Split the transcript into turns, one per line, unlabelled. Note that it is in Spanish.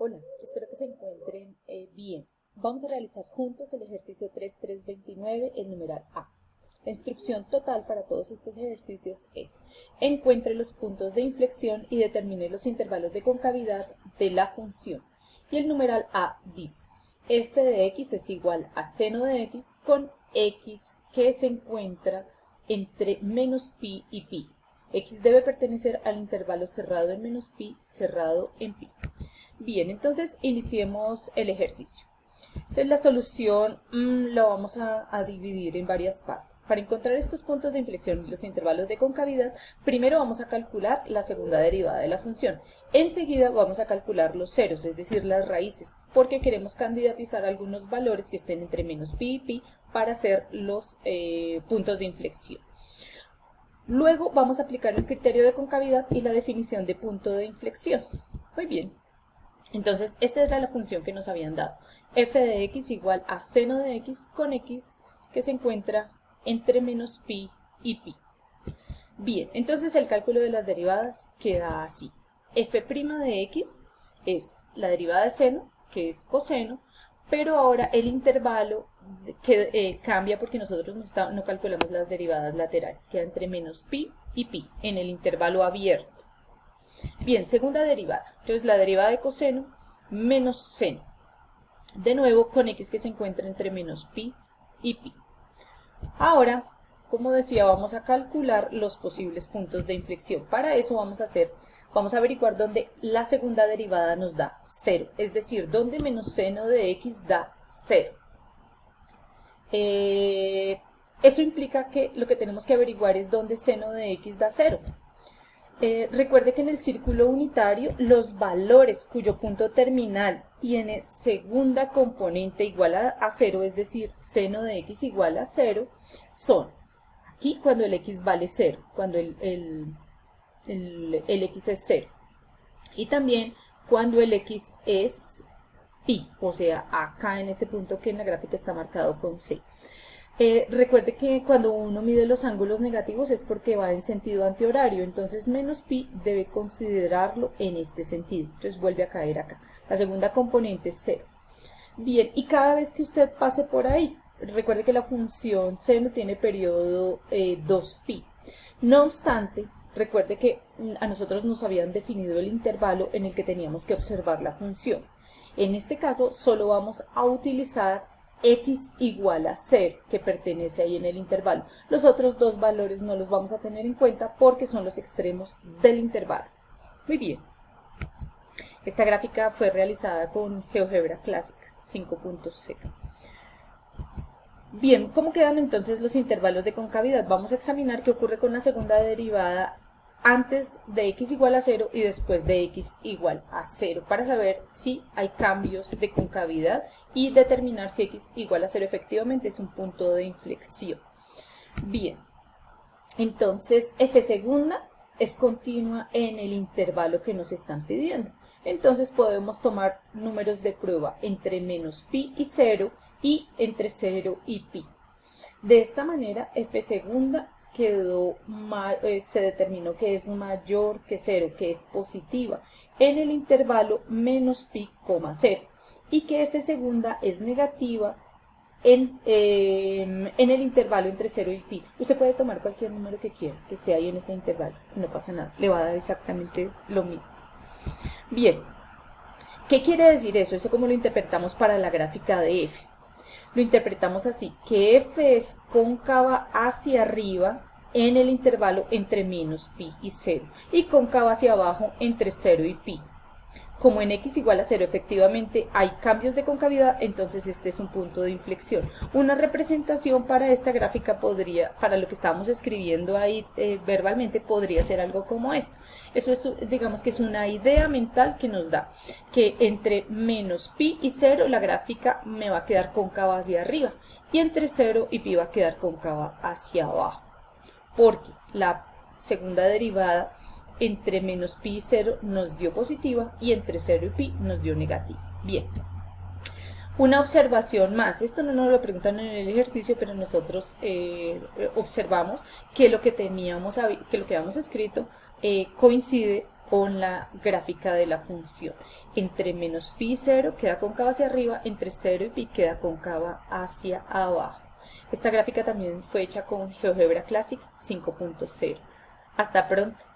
Hola, espero que se encuentren bien. Vamos a realizar juntos el ejercicio 3.329, el numeral A. La instrucción total para todos estos ejercicios es: encuentre los puntos de inflexión y determine los intervalos de concavidad de la función. Y el numeral A dice: f de x es igual a seno de x con x que se encuentra entre menos pi y pi. X debe pertenecer al intervalo cerrado en menos pi, cerrado en pi. Bien, entonces iniciemos el ejercicio. Entonces la solución la vamos a dividir en varias partes. Para encontrar estos puntos de inflexión y los intervalos de concavidad, primero vamos a calcular la segunda derivada de la función. Enseguida vamos a calcular los ceros, es decir, las raíces, porque queremos candidatizar algunos valores que estén entre menos pi y pi para hacer los puntos de inflexión. Luego vamos a aplicar el criterio de concavidad y la definición de punto de inflexión. Muy bien. Entonces, esta era la función que nos habían dado. F de x igual a seno de x con x que se encuentra entre menos pi y pi. Bien, entonces el cálculo de las derivadas queda así. F' de x es la derivada de seno, que es coseno, pero ahora el intervalo cambia porque nosotros no calculamos las derivadas laterales. Queda entre menos pi y pi en el intervalo abierto. Bien, segunda derivada. Entonces la derivada de coseno menos seno. De nuevo con x que se encuentra entre menos pi y pi. Ahora, como decía, vamos a calcular los posibles puntos de inflexión. Para eso vamos a averiguar dónde la segunda derivada nos da 0. Es decir, dónde menos seno de x da 0. Eso implica que lo que tenemos que averiguar es dónde seno de x da 0. Recuerde que en el círculo unitario los valores cuyo punto terminal tiene segunda componente igual a 0, es decir, seno de x igual a 0, son aquí cuando el x vale 0, cuando el x es 0, y también cuando el x es pi, o sea, acá en este punto que en la gráfica está marcado con C. Recuerde que cuando uno mide los ángulos negativos es porque va en sentido antihorario, entonces menos pi debe considerarlo en este sentido, entonces vuelve a caer acá. La segunda componente es 0. Bien, y cada vez que usted pase por ahí, recuerde que la función seno tiene periodo 2pi. No obstante, recuerde que a nosotros nos habían definido el intervalo en el que teníamos que observar la función. En este caso solo vamos a utilizar x igual a 0, que pertenece ahí en el intervalo. Los otros dos valores no los vamos a tener en cuenta porque son los extremos del intervalo. Muy bien. Esta gráfica fue realizada con GeoGebra Clásica 5.0. Bien, ¿cómo quedan entonces los intervalos de concavidad? Vamos a examinar qué ocurre con la segunda derivada antes de x igual a 0 y después de x igual a 0 para saber si hay cambios de concavidad y determinar si x igual a 0 efectivamente es un punto de inflexión. Bien, entonces f segunda es continua en el intervalo que nos están pidiendo. Entonces podemos tomar números de prueba entre menos pi y 0 y entre 0 y pi. De esta manera f segunda se determinó que es mayor que 0, que es positiva, en el intervalo menos pi, 0, y que f segunda es negativa en el intervalo entre 0 y pi. Usted puede tomar cualquier número que quiera, que esté ahí en ese intervalo, no pasa nada, le va a dar exactamente lo mismo. Bien, ¿qué quiere decir eso? Eso cómo lo interpretamos para la gráfica de f. Lo interpretamos así, que f es cóncava hacia arriba en el intervalo entre menos pi y 0 y cóncava hacia abajo entre 0 y pi. Como en x igual a 0 efectivamente hay cambios de concavidad, entonces este es un punto de inflexión. Una representación para esta gráfica para lo que estábamos escribiendo ahí verbalmente, podría ser algo como esto. Eso es, digamos que es una idea mental que nos da que entre menos pi y 0 la gráfica me va a quedar cóncava hacia arriba y entre 0 y pi va a quedar cóncava hacia abajo, porque la segunda derivada entre menos pi y 0 nos dio positiva y entre 0 y pi nos dio negativa. Bien, una observación más, esto no nos lo preguntan en el ejercicio, pero nosotros observamos que lo que habíamos escrito coincide con la gráfica de la función. Entre menos pi y 0 queda cóncava hacia arriba, entre 0 y pi queda cóncava hacia abajo. Esta gráfica también fue hecha con GeoGebra Classic 5.0. Hasta pronto.